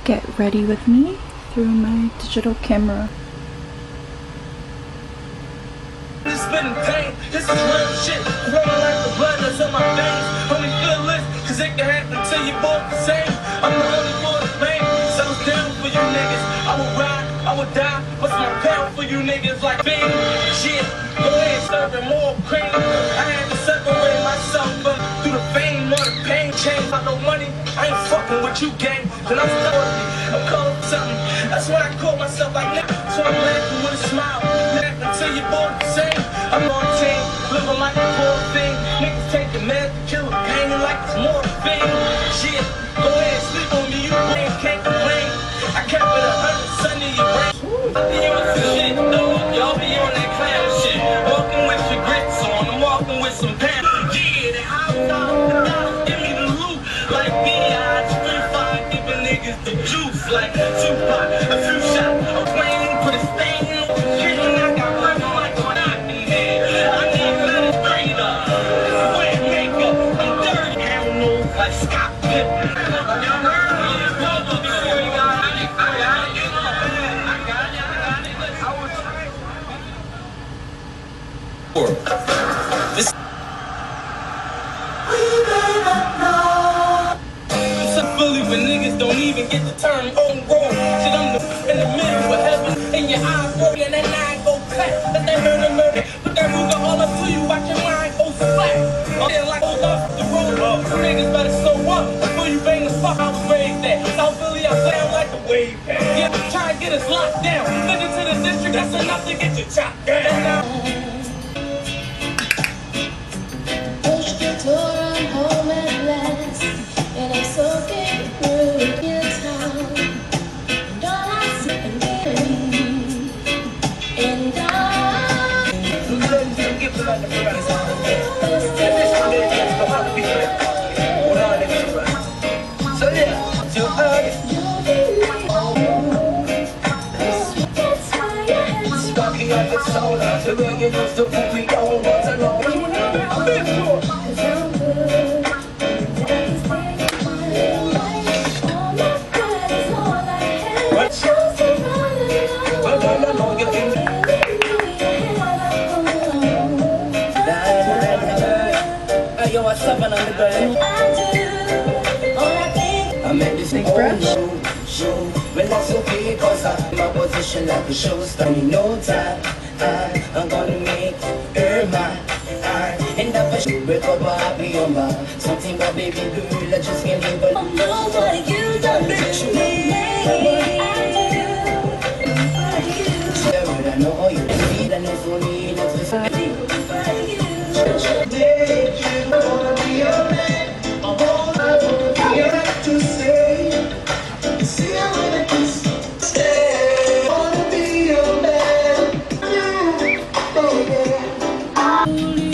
get ready with me through my digital camera. Spitting pain, this is real shit. Growing like the blood that's in my veins. Only feel this, cause it can happen till you both the same. I'm the only for the pain, so it's down for you niggas. I will ride, I will die, what's my pound for you niggas like bing? Shit, go ahead, serving more cream. I had to separate myself from through the fame or the pain. Change my no money, I ain't fucking with you gang. Then I'm still I'm calling something. That's why I call myself like nigga. So I'm laughing with a smile. Laughing till you both the same. I'm on team, living like a poor thing. Niggas taking meds to kill a pain like it's morphine. Shit, go ahead, sleep on me, you can't complain. I kept it 100, son of your brain. I be on some shit, though. Y'all be on that clown shit. Walking with your grits on, I'm walking with some pants. Yeah, the house, give me the loot. Like B.I., 3-5, giving niggas the juice. Like Tupac, a few shots, a plane, put a stain on the shit. And I got money like what I can hear. I need better straight up. Wear makeup, I'm dirty. I don't know, like Scott Pippen. Y'all heard me? This Philly when niggas don't even get the term on road. Shit, I'm in the middle with heaven in your eyes, roll and that nine go clap. Let that murder, put that Ruger all up to you, watch your mind go flat. I'm there like hold off the road up. Niggas better slow up before you bang the fuck. I was raised there. South Philly, I sound like the wave pad. Yeah, try and get us locked down. Nigga to the district, that's enough to get you chopped down. I'm home at last, and I'm soaking through your town. And all I see is me, and So yeah, too early. Stucky on the soda, to where you used to put me on. Once I know you know, I've been sure. Yo, what's up, on the ground? I met this big brush. Well, that's okay, cause I'm in my position like a show star. In no time, I'm gonna make her mine. And that should break up a happy number. Something about baby girl, I just can't live. I know what you done to me. I know all you need, and it's only that's the Only